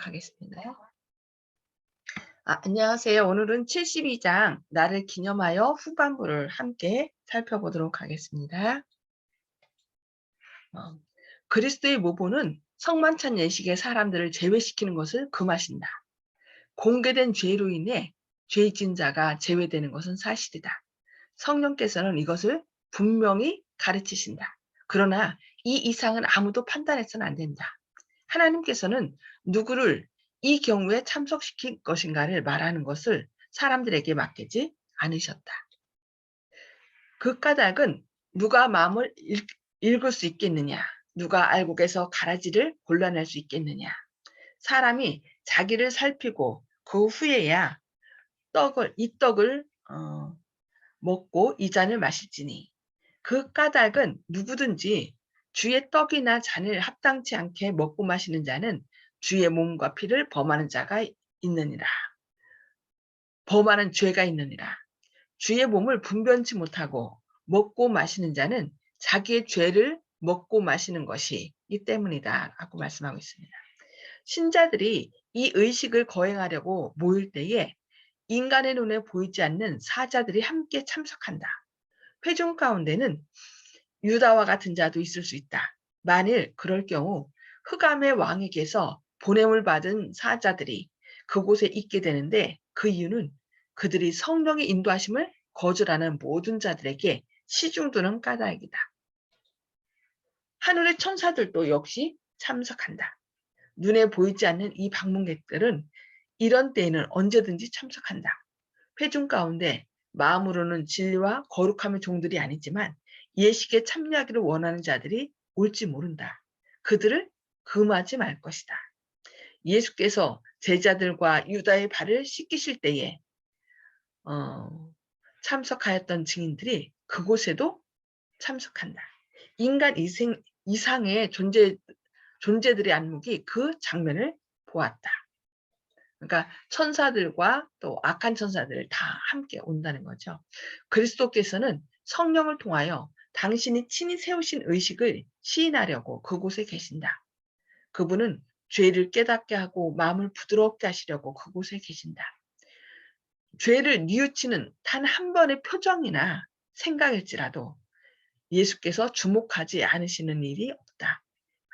시작하겠습니다. 안녕하세요. 오늘은 72장 나를 기념하여 후반부를 함께 살펴보도록 하겠습니다. 어, 그리스도의 모보는 성만찬 예식에 사람들을 제외시키는 것을 금하신다. 공개된 죄로 인해 죄진 자가 제외되는 것은 사실이다. 성령께서는 이것을 분명히 가르치신다. 그러나 이 이상은 아무도 판단해서는 안 된다. 하나님께서는 누구를 이 경우에 참석시킬 것인가를 말하는 것을 사람들에게 맡기지 않으셨다. 그 까닭은 누가 마음을 읽을 수 있겠느냐, 누가 알곡에서 가라지를 골라낼 수 있겠느냐. 사람이 자기를 살피고 그 후에야 이 떡을 먹고 이 잔을 마실지니, 그 까닭은 누구든지 주의 떡이나 잔을 합당치 않게 먹고 마시는 자는 주의 몸과 피를 범하는 자가 있느니라. 범하는 죄가 있느니라. 주의 몸을 분변치 못하고 먹고 마시는 자는 자기의 죄를 먹고 마시는 것이기 때문이다 라고 말씀하고 있습니다. 신자들이 이 의식을 거행하려고 모일 때에 인간의 눈에 보이지 않는 사자들이 함께 참석한다. 회중 가운데는 유다와 같은 자도 있을 수 있다. 만일 그럴 경우 흑암의 왕에게서 보냄을 받은 사자들이 그곳에 있게 되는데, 그 이유는 그들이 성령의 인도하심을 거절하는 모든 자들에게 시중두는 까닭이다. 하늘의 천사들도 역시 참석한다. 눈에 보이지 않는 이 방문객들은 이런 때에는 언제든지 참석한다. 회중 가운데 마음으로는 진리와 거룩함의 종들이 아니지만 예식에 참여하기를 원하는 자들이 올지 모른다. 그들을 금하지 말 것이다. 예수께서 제자들과 유다의 발을 씻기실 때에 참석하였던 증인들이 그곳에도 참석한다. 인간 이상의 존재들의 안목이 그 장면을 보았다. 그러니까 천사들과 또 악한 천사들 다 함께 온다는 거죠. 그리스도께서는 성령을 통하여 당신이 친히 세우신 의식을 시인하려고 그곳에 계신다. 그분은 죄를 깨닫게 하고 마음을 부드럽게 하시려고 그곳에 계신다. 죄를 뉘우치는 단 한 번의 표정이나 생각일지라도 예수께서 주목하지 않으시는 일이 없다.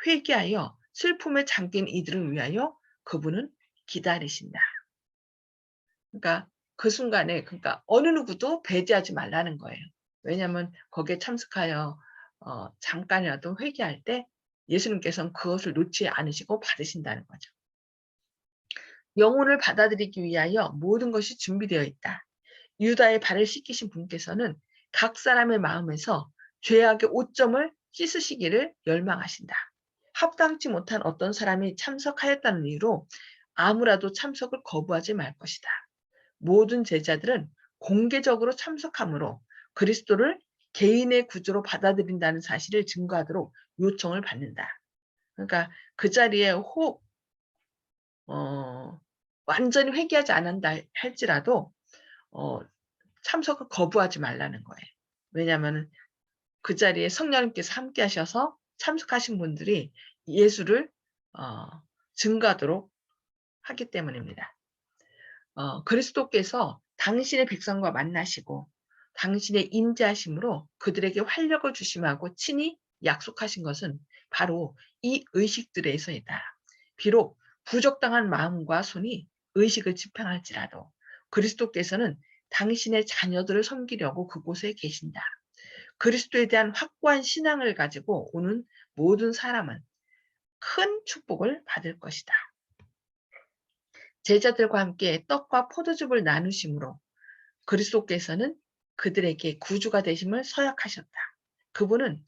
회개하여 슬픔에 잠긴 이들을 위하여 그분은 기다리신다. 그러니까 그 순간에, 그러니까 어느 누구도 배제하지 말라는 거예요. 왜냐하면 거기에 참석하여 잠깐이라도 회개할 때 예수님께서는 그것을 놓지 않으시고 받으신다는 거죠. 영혼을 받아들이기 위하여 모든 것이 준비되어 있다. 유다의 발을 씻기신 분께서는 각 사람의 마음에서 죄악의 오점을 씻으시기를 열망하신다. 합당치 못한 어떤 사람이 참석하였다는 이유로 아무라도 참석을 거부하지 말 것이다. 모든 제자들은 공개적으로 참석함으로 그리스도를 개인의 구주로 받아들인다는 사실을 증거하도록 요청을 받는다. 그러니까 그 자리에 혹 완전히 회개하지 않는다 할지라도 참석을 거부하지 말라는 거예요. 왜냐하면 그 자리에 성령님께서 함께 하셔서 참석하신 분들이 예수를 증거하도록 하기 때문입니다. 그리스도께서 당신의 백성과 만나시고 당신의 인자하심으로 그들에게 활력을 주심하고 친히 약속하신 것은 바로 이 의식들에서이다. 비록 부적당한 마음과 손이 의식을 지팡할지라도 그리스도께서는 당신의 자녀들을 섬기려고 그곳에 계신다. 그리스도에 대한 확고한 신앙을 가지고 오는 모든 사람은 큰 축복을 받을 것이다. 제자들과 함께 떡과 포도즙을 나누심으로 그리스도께서는 그들에게 구주가 되심을 서약하셨다. 그분은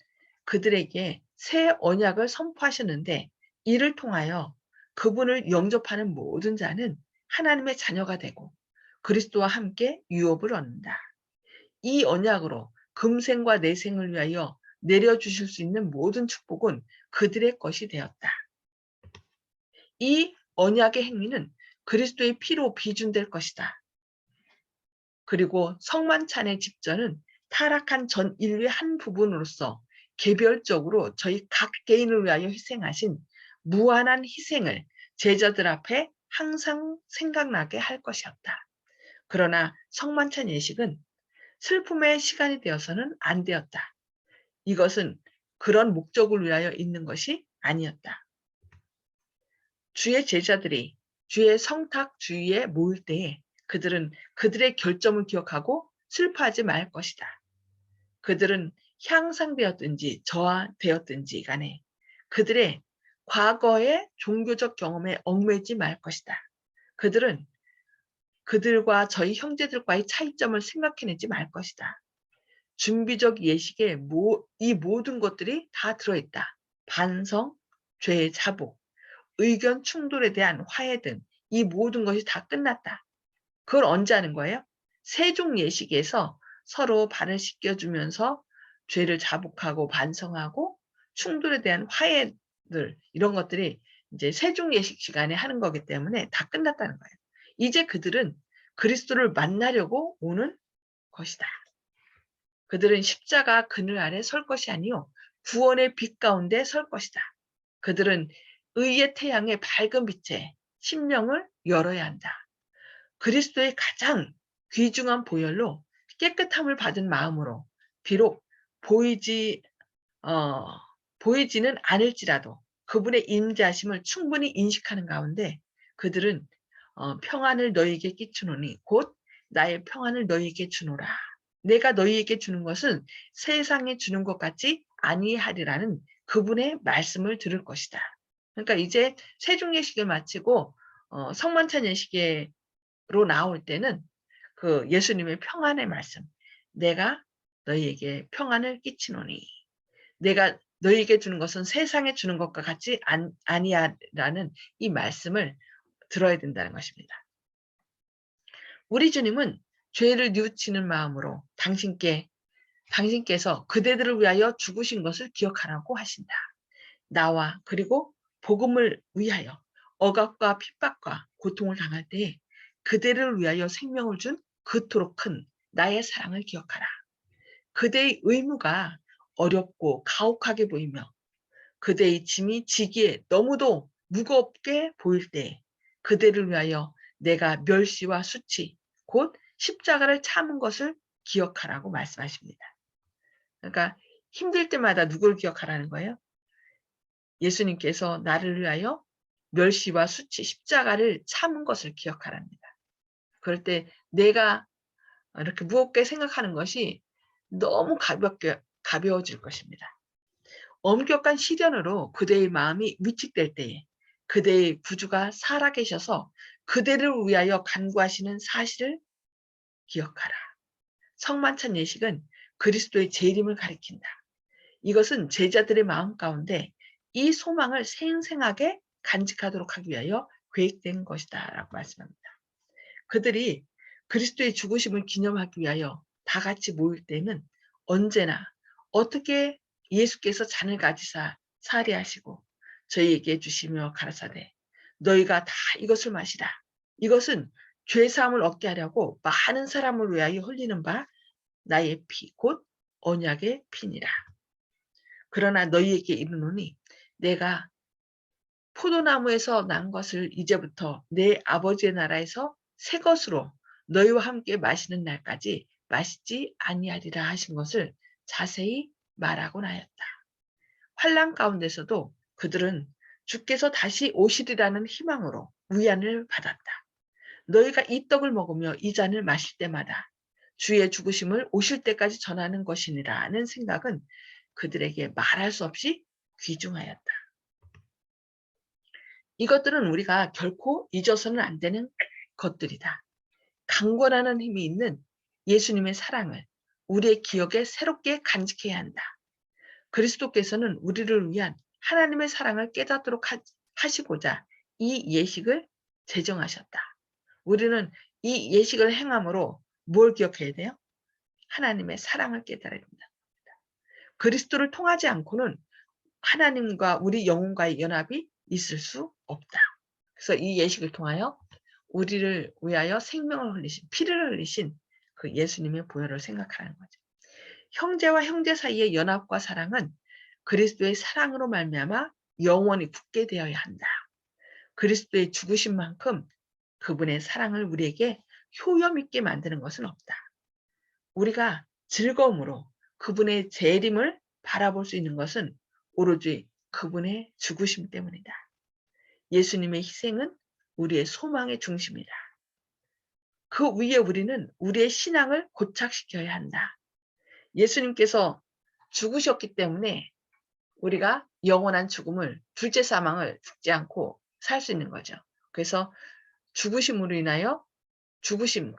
그들에게 새 언약을 선포하셨는데, 이를 통하여 그분을 영접하는 모든 자는 하나님의 자녀가 되고 그리스도와 함께 유업을 얻는다. 이 언약으로 금생과 내생을 위하여 내려주실 수 있는 모든 축복은 그들의 것이 되었다. 이 언약의 행위는 그리스도의 피로 비준될 것이다. 그리고 성만찬의 집전은 타락한 전 인류의 한 부분으로서 개별적으로 저희 각 개인을 위하여 희생하신 무한한 희생을 제자들 앞에 항상 생각나게 할 것이었다. 그러나 성만찬 예식은 슬픔의 시간이 되어서는 안 되었다. 이것은 그런 목적을 위하여 있는 것이 아니었다. 주의 제자들이 주의 성탁 주위에 모일 때에 그들은 그들의 결점을 기억하고 슬퍼하지 말 것이다. 그들은 향상되었든지 저하되었든지 간에 그들의 과거의 종교적 경험에 얽매이지 말 것이다. 그들은 그들과 저희 형제들과의 차이점을 생각해내지 말 것이다. 준비적 예식에 이 모든 것들이 다 들어있다. 반성, 죄의 자복, 의견 충돌에 대한 화해 등 이 모든 것이 다 끝났다. 그걸 언제 하는 거예요? 세종 예식에서 서로 발을 씻겨주면서 죄를 자복하고 반성하고 충돌에 대한 화해들 이런 것들이 이제 세종 예식 시간에 하는 거기 때문에 다 끝났다는 거예요. 이제 그들은 그리스도를 만나려고 오는 것이다. 그들은 십자가 그늘 아래 설 것이 아니요 구원의 빛 가운데 설 것이다. 그들은 의의 태양의 밝은 빛에 심령을 열어야 한다. 그리스도의 가장 귀중한 보혈로 깨끗함을 받은 마음으로 비록 보이지 어, 보이지는 않을지라도 그분의 임재하심을 충분히 인식하는 가운데 그들은 평안을 너희에게 끼치노니 곧 나의 평안을 너희에게 주노라. 내가 너희에게 주는 것은 세상에 주는 것 같지 아니하리라는 그분의 말씀을 들을 것이다. 그러니까 이제 세종예식을 마치고 성만찬 예식에 로 나올 때는 그 예수님의 평안의 말씀, 내가 너희에게 평안을 끼치노니 내가 너희에게 주는 것은 세상에 주는 것과 같지 아니하라는 이 말씀을 들어야 된다는 것입니다. 우리 주님은 죄를 뉘우치는 마음으로 당신께서 그대들을 위하여 죽으신 것을 기억하라고 하신다. 나와 그리고 복음을 위하여 억압과 핍박과 고통을 당할 때에 그대를 위하여 생명을 준 그토록 큰 나의 사랑을 기억하라. 그대의 의무가 어렵고 가혹하게 보이며 그대의 짐이 지기에 너무도 무겁게 보일 때 그대를 위하여 내가 멸시와 수치 곧 십자가를 참은 것을 기억하라고 말씀하십니다. 그러니까 힘들 때마다 누굴 기억하라는 거예요? 예수님께서 나를 위하여 멸시와 수치 십자가를 참은 것을 기억하랍니다. 그럴 때 내가 이렇게 무겁게 생각하는 것이 너무 가벼워질 것입니다. 엄격한 시련으로 그대의 마음이 위축될 때에 그대의 구주가 살아계셔서 그대를 위하여 간구하시는 사실을 기억하라. 성만찬 예식은 그리스도의 재림을 가리킨다. 이것은 제자들의 마음 가운데 이 소망을 생생하게 간직하도록 하기 위하여 계획된 것이다 라고 말씀합니다. 그들이 그리스도의 죽으심을 기념하기 위하여 다 같이 모일 때는 언제나 어떻게 예수께서 잔을 가지사 살해하시고 저희에게 주시며 가라사대 너희가 다 이것을 마시라. 이것은 죄사함을 얻게 하려고 많은 사람을 위하여 흘리는 바 나의 피 곧 언약의 피니라. 그러나 너희에게 이르노니 내가 포도나무에서 난 것을 이제부터 내 아버지의 나라에서 새 것으로 너희와 함께 마시는 날까지 마시지 아니하리라 하신 것을 자세히 말하곤 하였다. 환난 가운데서도 그들은 주께서 다시 오시리라는 희망으로 위안을 받았다. 너희가 이 떡을 먹으며 이 잔을 마실 때마다 주의 죽으심을 오실 때까지 전하는 것이니라는 생각은 그들에게 말할 수 없이 귀중하였다. 이것들은 우리가 결코 잊어서는 안 되는 것들이다. 강권하는 힘이 있는 예수님의 사랑을 우리의 기억에 새롭게 간직해야 한다. 그리스도께서는 우리를 위한 하나님의 사랑을 깨닫도록 하시고자 이 예식을 제정하셨다. 우리는 이 예식을 행함으로 뭘 기억해야 돼요? 하나님의 사랑을 깨달아야 된다. 그리스도를 통하지 않고는 하나님과 우리 영혼과의 연합이 있을 수 없다. 그래서 이 예식을 통하여 우리를 위하여 생명을 흘리신 피를 흘리신 그 예수님의 보혈을 생각하는 거죠. 형제와 형제 사이의 연합과 사랑은 그리스도의 사랑으로 말미암아 영원히 굳게 되어야 한다. 그리스도의 죽으신 만큼 그분의 사랑을 우리에게 효험 있게 만드는 것은 없다. 우리가 즐거움으로 그분의 재림을 바라볼 수 있는 것은 오로지 그분의 죽으심 때문이다. 예수님의 희생은 우리의 소망의 중심이다. 그 위에 우리는 우리의 신앙을 고착시켜야 한다. 예수님께서 죽으셨기 때문에 우리가 영원한 죽음을, 둘째 사망을 죽지 않고 살 수 있는 거죠. 그래서 죽으심으로 인하여 죽으심,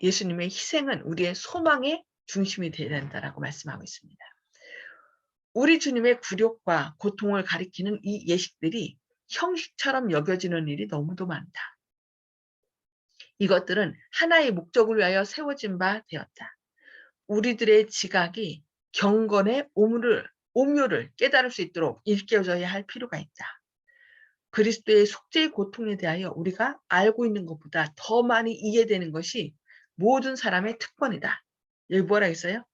예수님의 희생은 우리의 소망의 중심이 되어야 된다라고 말씀하고 있습니다. 우리 주님의 굴욕과 고통을 가리키는 이 예식들이 형식처럼 여겨지는 일이 너무도 많다. 이것들은 하나의 목적을 위하여 세워진 바 되었다. 우리들의 지각이 경건의 오묘를 깨달을 수 있도록 일깨워져야 할 필요가 있다. 그리스도의 속죄의 고통에 대하여 우리가 알고 있는 것보다 더 많이 이해되는 것이 모든 사람의 특권이다. 여기 뭐라 했어요?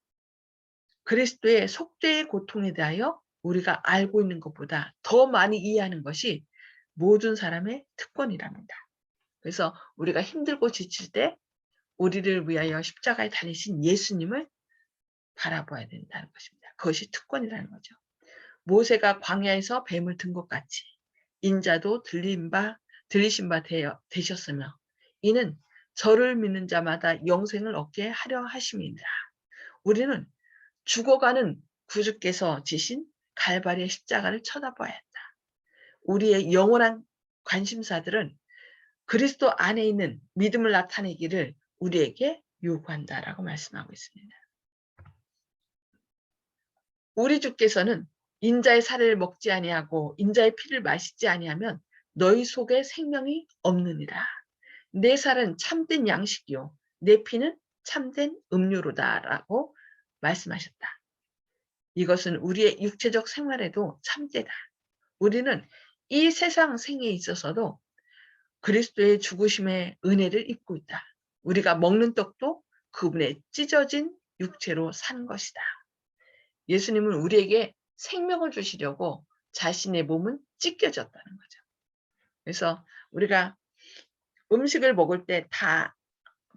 그리스도의 속죄의 고통에 대하여 우리가 알고 있는 것보다 더 많이 이해하는 것이 모든 사람의 특권이랍니다. 그래서 우리가 힘들고 지칠 때 우리를 위하여 십자가에 달리신 예수님을 바라봐야 된다는 것입니다. 그것이 특권이라는 거죠. 모세가 광야에서 뱀을 든 것 같이 인자도 들리신 바 되셨으며 이는 저를 믿는 자마다 영생을 얻게 하려 하심이니라. 우리는 죽어가는 구주께서 지신 갈바리의 십자가를 쳐다봐야 한다. 우리의 영원한 관심사들은 그리스도 안에 있는 믿음을 나타내기를 우리에게 요구한다라고 말씀하고 있습니다. 우리 주께서는 인자의 살을 먹지 아니하고 인자의 피를 마시지 아니하면 너희 속에 생명이 없느니라. 내 살은 참된 양식이요 내 피는 참된 음료로다라고 말씀하셨다. 이것은 우리의 육체적 생활에도 참되다. 우리는 이 세상 생에 있어서도 그리스도의 죽으심의 은혜를 입고 있다. 우리가 먹는 떡도 그분의 찢어진 육체로 산 것이다. 예수님은 우리에게 생명을 주시려고 자신의 몸은 찢겨졌다는 거죠. 그래서 우리가 음식을 먹을 때 다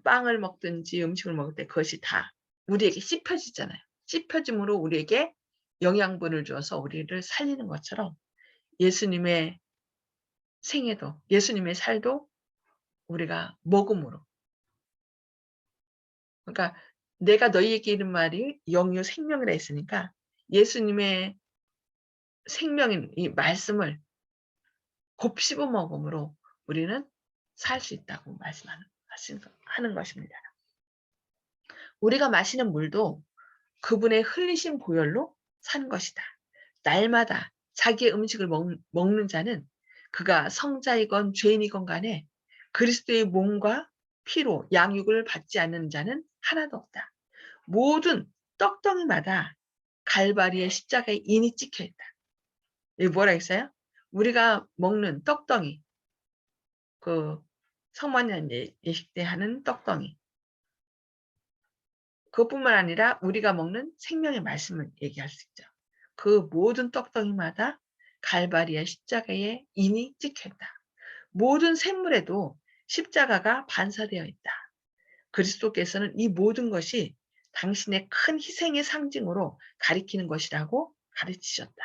빵을 먹든지 음식을 먹을 때 그것이 다 우리에게 씹혀지잖아요. 씹혀짐으로 우리에게 영양분을 주어서 우리를 살리는 것처럼 예수님의 생애도 예수님의 살도 우리가 먹음으로 그러니까 내가 너희에게 이른 말이 영이요 생명이라 했으니까 예수님의 생명인 이 말씀을 곱씹어 먹음으로 우리는 살 수 있다고 하는 것입니다. 우리가 마시는 물도 그분의 흘리신 보혈로 산 것이다. 날마다 자기의 음식을 먹는 자는 그가 성자이건 죄인이건 간에 그리스도의 몸과 피로 양육을 받지 않는 자는 하나도 없다. 모든 떡덩이마다 갈바리의 십자가에 인이 찍혀 있다. 여기 뭐라 했어요? 우리가 먹는 떡덩이, 성만찬 예식 때 하는 떡덩이. 그것뿐만 아니라 우리가 먹는 생명의 말씀을 얘기할 수 있죠. 그 모든 떡덩이마다 갈바리의 십자가에 인이 찍혀 있다. 모든 샘물에도 십자가가 반사되어 있다. 그리스도께서는 이 모든 것이 당신의 큰 희생의 상징으로 가리키는 것이라고 가르치셨다.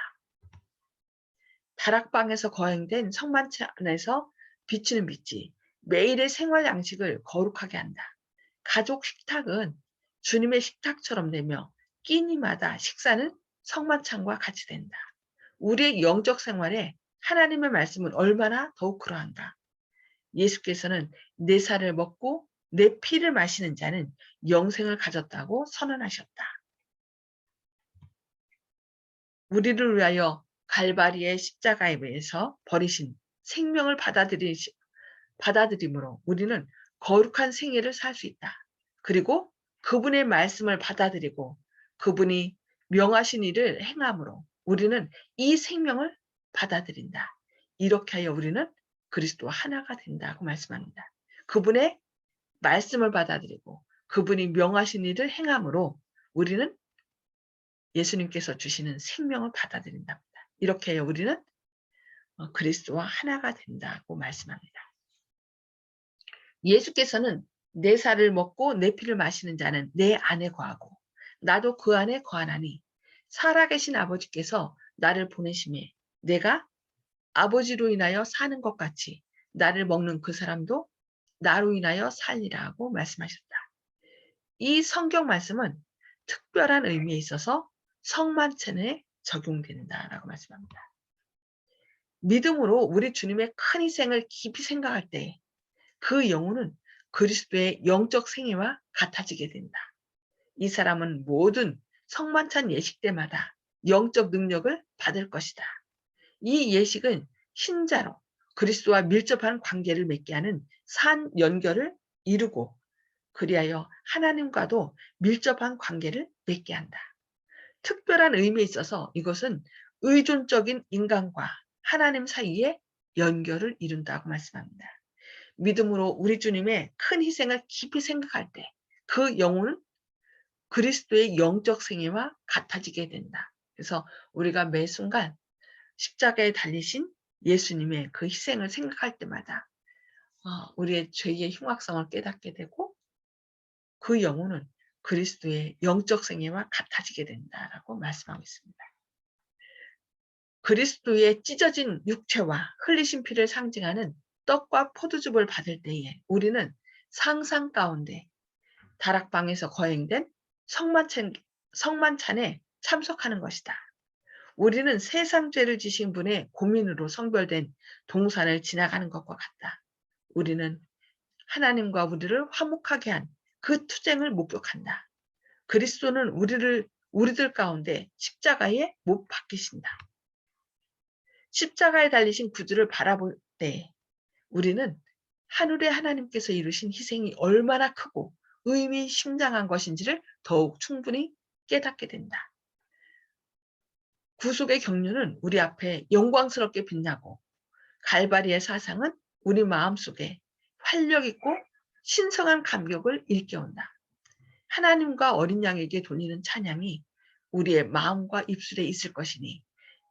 다락방에서 거행된 성만찬에서 비치는 빛이 매일의 생활 양식을 거룩하게 한다. 가족 식탁은 주님의 식탁처럼 되며 끼니마다 식사는 성만찬과 같이 된다. 우리의 영적 생활에 하나님의 말씀은 얼마나 더욱 그러한가. 예수께서는 내 살을 먹고 내 피를 마시는 자는 영생을 가졌다고 선언하셨다. 우리를 위하여 갈바리의 십자가에 의해서 버리신 생명을 받아들임으로 우리는 거룩한 생애를 살 수 있다. 그리고 그분의 말씀을 받아들이고 그분이 명하신 일을 행함으로 우리는 이 생명을 받아들인다. 이렇게 하여 우리는 그리스도와 하나가 된다고 말씀합니다. 그분의 말씀을 받아들이고 그분이 명하신 일을 행함으로 우리는 예수님께서 주시는 생명을 받아들인답니다. 이렇게 해요. 우리는 그리스도와 하나가 된다고 말씀합니다. 예수께서는 내 살을 먹고 내 피를 마시는 자는 내 안에 거하고 나도 그 안에 거하나니 살아계신 아버지께서 나를 보내심에 내가 아버지로 인하여 사는 것 같이 나를 먹는 그 사람도 나로 인하여 살리라고 말씀하셨다. 이 성경 말씀은 특별한 의미에 있어서 성만찬에 적용된다라고 말씀합니다. 믿음으로 우리 주님의 큰 희생을 깊이 생각할 때 그 영혼은 그리스도의 영적 생애와 같아지게 된다. 이 사람은 모든 성만찬 예식 때마다 영적 능력을 받을 것이다. 이 예식은 신자로 그리스도와 밀접한 관계를 맺게 하는 산 연결을 이루고 그리하여 하나님과도 밀접한 관계를 맺게 한다. 특별한 의미에 있어서 이것은 의존적인 인간과 하나님 사이의 연결을 이룬다고 말씀합니다. 믿음으로 우리 주님의 큰 희생을 깊이 생각할 때 그 영혼은 그리스도의 영적 생애와 같아지게 된다. 그래서 우리가 매 순간 십자가에 달리신 예수님의 그 희생을 생각할 때마다 우리의 죄의 흉악성을 깨닫게 되고 그 영혼은 그리스도의 영적 생애와 같아지게 된다라고 말씀하고 있습니다. 그리스도의 찢어진 육체와 흘리신 피를 상징하는 떡과 포도즙을 받을 때에 우리는 상상 가운데 다락방에서 거행된 성만찬에 참석하는 것이다. 우리는 세상 죄를 지신 분의 고민으로 성별된 동산을 지나가는 것과 같다. 우리는 하나님과 우리를 화목하게 한 그 투쟁을 목격한다. 그리스도는 우리들 가운데 십자가에 못 박히신다. 십자가에 달리신 구주를 바라볼 때 우리는 하늘의 하나님께서 이루신 희생이 얼마나 크고 의미심장한 것인지를 더욱 충분히 깨닫게 된다. 구속의 경륜은 우리 앞에 영광스럽게 빛나고 갈바리의 사상은 우리 마음속에 활력 있고 신성한 감격을 일깨운다. 하나님과 어린 양에게 돌리는 찬양이 우리의 마음과 입술에 있을 것이니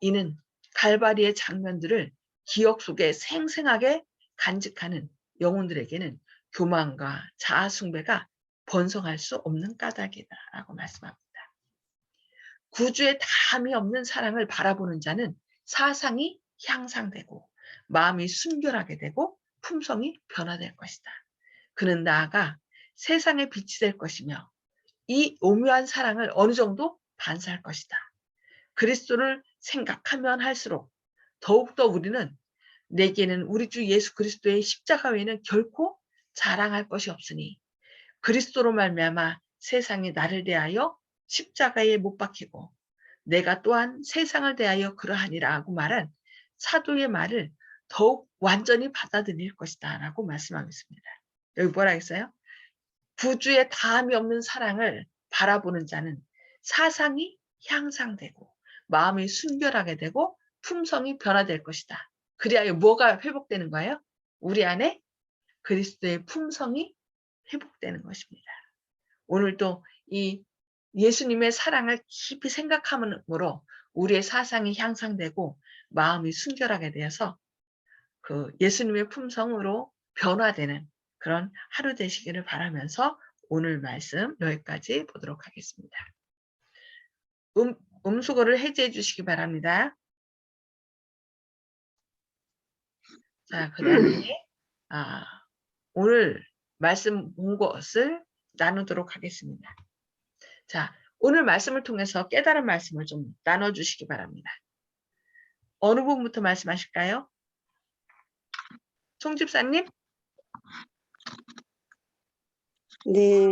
이는 갈바리의 장면들을 기억 속에 생생하게 간직하는 영혼들에게는 교만과 자아숭배가 번성할 수 없는 까닭이다라고 말씀합니다. 구주의 다함이 없는 사랑을 바라보는 자는 사상이 향상되고 마음이 순결하게 되고 품성이 변화될 것이다. 그는 나아가 세상의 빛이 될 것이며 이 오묘한 사랑을 어느 정도 반사할 것이다. 그리스도를 생각하면 할수록 더욱더 우리는 내게는 우리 주 예수 그리스도의 십자가 외에는 결코 자랑할 것이 없으니 그리스도로 말미암아 세상이 나를 대하여 십자가에 못 박히고 내가 또한 세상을 대하여 그러하니라 하고 말한 사도의 말을 더욱 완전히 받아들일 것이다 라고 말씀하고 있습니다. 여기 뭐라 했어요? 구주의 다함이 없는 사랑을 바라보는 자는 사상이 향상되고 마음이 순결하게 되고 품성이 변화될 것이다. 그리하여 뭐가 회복되는 거예요? 우리 안에 그리스도의 품성이 회복되는 것입니다. 오늘도 이 예수님의 사랑을 깊이 생각함으로 우리의 사상이 향상되고 마음이 순결하게 되어서 그 예수님의 품성으로 변화되는 그런 하루 되시기를 바라면서 오늘 말씀 여기까지 보도록 하겠습니다. 음수거를 해제해 주시기 바랍니다. 자, 그 다음에 오늘 말씀 본 것을 나누도록 하겠습니다. 자, 오늘 말씀을 통해서 깨달은 말씀을 좀 나눠주시기 바랍니다. 어느 부분부터 말씀하실까요? 송 집사님? 네,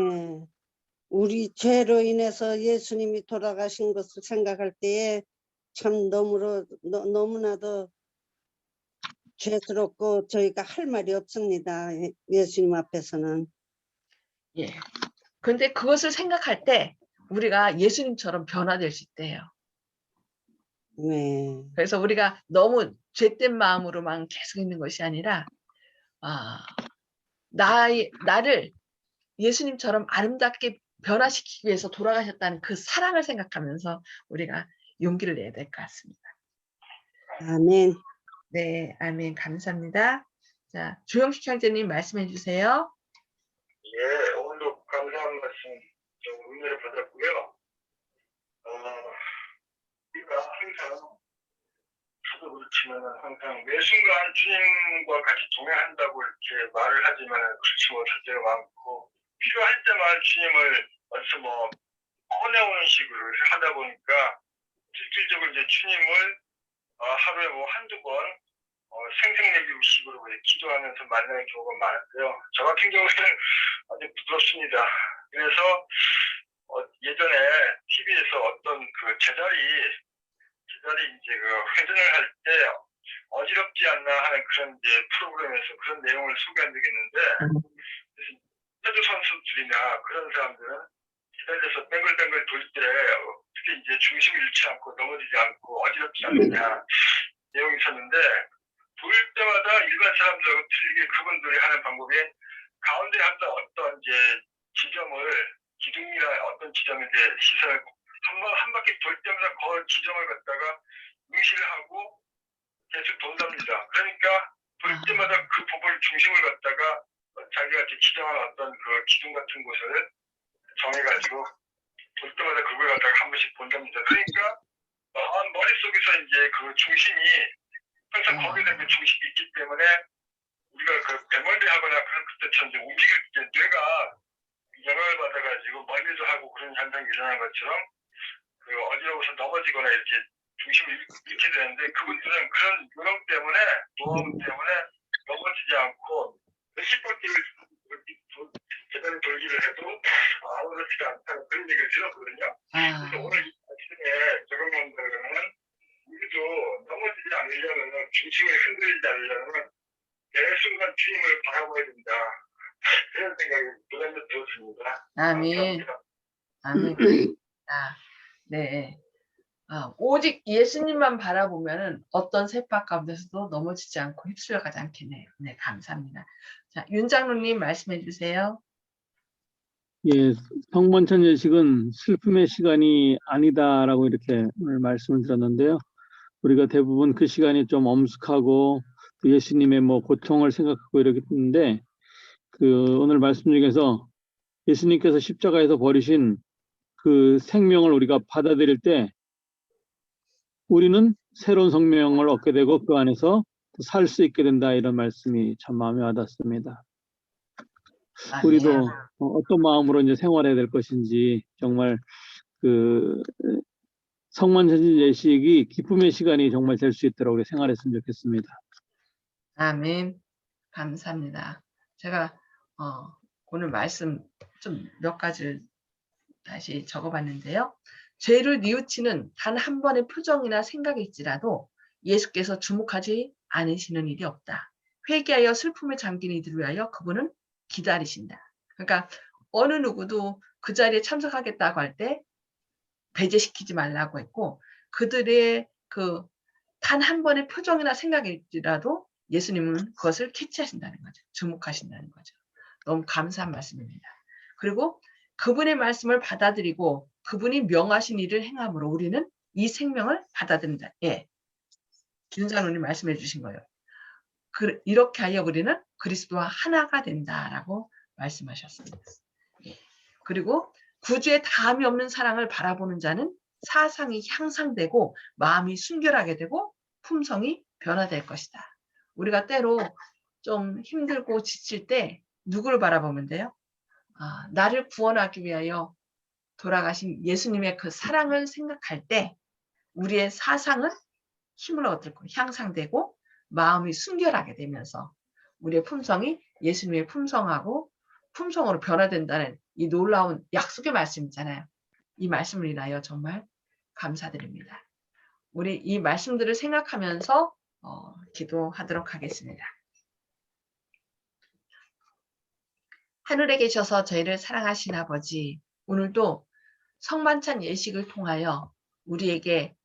우리 죄로 인해서 예수님이 돌아가신 것을 생각할 때에 참 너무나도 죄스럽고 저희가 할 말이 없습니다. 예수님 앞에서는. 예. 근데 그것을 생각할 때 우리가 예수님처럼 변화될 수 있대요. 네. 그래서 우리가 너무 죄된 마음으로만 계속 있는 것이 아니라 나를 예수님처럼 아름답게 변화시키기 위해서 돌아가셨다는 그 사랑을 생각하면서 우리가 용기를 내야 될 것 같습니다. 아멘. 네, 아멘. 감사합니다. 자, 조영식 형제님 말씀해 주세요. 예, 오늘도 감사한 말씀 좀 은혜를 받았고요. 우리가 항상 저도 그렇지만 항상 매 순간 주님과 같이 동행한다고 이렇게 말을 하지만 그렇지 못할 때가 많고 필요할 때만 주님을 어디서 뭐 꺼내오는 식으로 하다 보니까 실질적으로 이제 주님을 하루에 뭐 한두 번 생색내기식으로 기도하면서 만나는 경우가 많았어요. 저 같은 경우에는 아주 부럽습니다. 그래서 예전에 TV에서 어떤 그 제자리 이제 그 회전을 할 때 어지럽지 않나 하는 그런 이제 프로그램에서 그런 내용을 소개한 적이 있는데, 체조 선수들이나 그런 사람들은 기다려서 뱅글뱅글 돌 때 어떻게 이제 중심을 잃지 않고 넘어지지 않고 어지럽지 않느냐 내용이 있었는데, 돌 때마다 일반 사람들하고 틀리게 그분들이 하는 방법이 가운데 한다 어떤 이제 지점을 기둥이나 어떤 지점에 이제 시선을 한 바퀴 돌 때마다 그 지점을 갖다가 응시를 하고 계속 돈답니다. 그러니까 돌 때마다 그 부분 중심을 갖다가 자기가 이제 지정한 어떤 그 기둥 같은 곳을 정해가지고 돌 때마다 그걸 갖다가 한 번씩 본답니다. 그러니까 머릿속에서 이제 그 중심이 항상 거기에 대한 중심이 있기 때문에 우리가 그 배멀미 하거나 그런 그때처럼 이제 움직일 때 뇌가 영향을 받아가지고 멀미도 하고 그런 현상이 일어나는 것처럼 그 어지러워서 넘어지거나 이렇게 중심을 잃게 되는데 그분들은 그런 요령 때문에 노하우 때문에 넘어지지 않고 몇십 바퀴를 계단을 돌기를 해도 아무렇지가 않다는 그런 얘기를 들었거든요. 그래서 오늘 이 아침에 적용한다 그러면 우리도 넘어지지 않으려면 중심을 흔들리지 않으려면 매 순간 주님을 바라봐야 된다. 그런 생각이 부담이 들었습니다. 아멘. 아멘. 네. 오직 예수님만 바라보면은 어떤 setback 가운데서도 넘어지지 않고 휩쓸려가지 않겠네요. 네, 감사합니다. 자, 윤 장로님 말씀해 주세요. 예, 성만찬 예식은 슬픔의 시간이 아니다라고 이렇게 오늘 말씀을 드렸는데요. 우리가 대부분 그 시간이 좀 엄숙하고 또 예수님의 뭐 고통을 생각하고 이렇게 했는데 그 오늘 말씀 중에서 예수님께서 십자가에서 버리신 그 생명을 우리가 받아들일 때 우리는 새로운 생명을 얻게 되고 그 안에서 살 수 있게 된다 이런 말씀이 참 마음에 와닿습니다. 우리도 어떤 마음으로 이제 생활해야 될 것인지 정말 그 성만찬 예식이 기쁨의 시간이 정말 될 수 있도록 생활했으면 좋겠습니다. 아멘. 감사합니다. 제가 오늘 말씀 좀 몇 가지를 다시 적어봤는데요. 죄를 뉘우치는 단 한 번의 표정이나 생각일지라도 예수께서 주목하지 않으시는 일이 없다. 회개하여 슬픔에 잠긴 이들을 위하여 그분은 기다리신다. 그러니까 어느 누구도 그 자리에 참석하겠다고 할 때 배제시키지 말라고 했고 그들의 그 단 한 번의 표정이나 생각일지라도 예수님은 그것을 캐치하신다는 거죠. 주목하신다는 거죠. 너무 감사한 말씀입니다. 그리고 그분의 말씀을 받아들이고 그분이 명하신 일을 행함으로 우리는 이 생명을 받아들인다. 예, 윤장로님 말씀해 주신 거예요. 이렇게 하여 우리는 그리스도와 하나가 된다라고 말씀하셨습니다. 예. 그리고 구주의 다함이 없는 사랑을 바라보는 자는 사상이 향상되고 마음이 순결하게 되고 품성이 변화될 것이다. 우리가 때로 좀 힘들고 지칠 때 누구를 바라보면 돼요? 나를 구원하기 위하여 돌아가신 예수님의 그 사랑을 생각할 때 우리의 사상은 힘을 얻고 향상되고 마음이 순결하게 되면서 우리의 품성이 예수님의 품성으로 변화된다는 이 놀라운 약속의 말씀이잖아요. 이 말씀을 인하여 정말 감사드립니다. 우리 이 말씀들을 생각하면서 기도하도록 하겠습니다. 하늘에 계셔서 저희를 사랑하신 아버지, 오늘도 성만찬 예식을 통하여 우리에게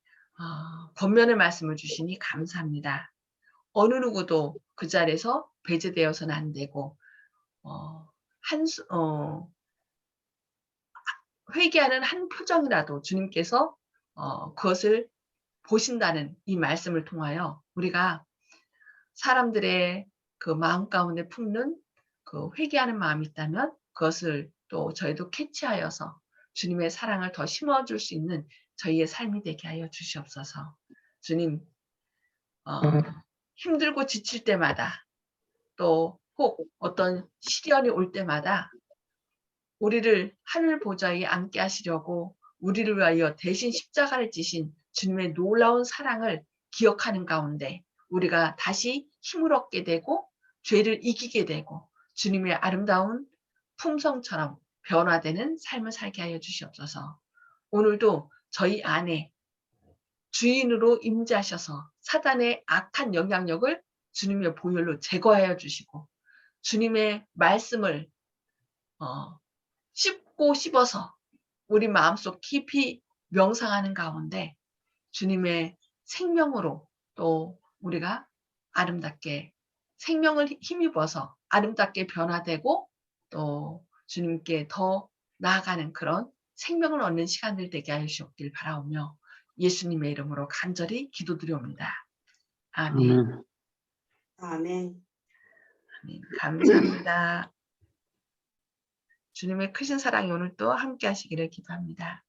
권면의 말씀을 주시니 감사합니다. 어느 누구도 그 자리에서 배제되어서는 안 되고 회개하는 한 표정이라도 주님께서 그것을 보신다는 이 말씀을 통하여 우리가 사람들의 그 마음 가운데 품는 그 회개하는 마음이 있다면 그것을 또 저희도 캐치하여서 주님의 사랑을 더 심어줄 수 있는 저희의 삶이 되게 하여 주시옵소서. 주님, 힘들고 지칠 때마다 또 혹 어떤 시련이 올 때마다 우리를 하늘 보좌에 앉게 하시려고 우리를 위하여 대신 십자가를 지신 주님의 놀라운 사랑을 기억하는 가운데 우리가 다시 힘을 얻게 되고 죄를 이기게 되고 주님의 아름다운 품성처럼 변화되는 삶을 살게 하여 주시옵소서. 오늘도 저희 안에 주인으로 임재하셔서 사단의 악한 영향력을 주님의 보혈로 제거하여 주시고 주님의 말씀을 씹고 씹어서 우리 마음속 깊이 명상하는 가운데 주님의 생명으로 또 우리가 아름답게 생명을 힘입어서 아름답게 변화되고 또 주님께 더 나아가는 그런 생명을 얻는 시간들 되게 하여 주시옵길 바라오며 예수님의 이름으로 간절히 기도드리옵니다. 아멘. 아멘. 아멘. 아멘. 감사합니다. 주님의 크신 사랑이 오늘 또 함께 하시기를 기도합니다.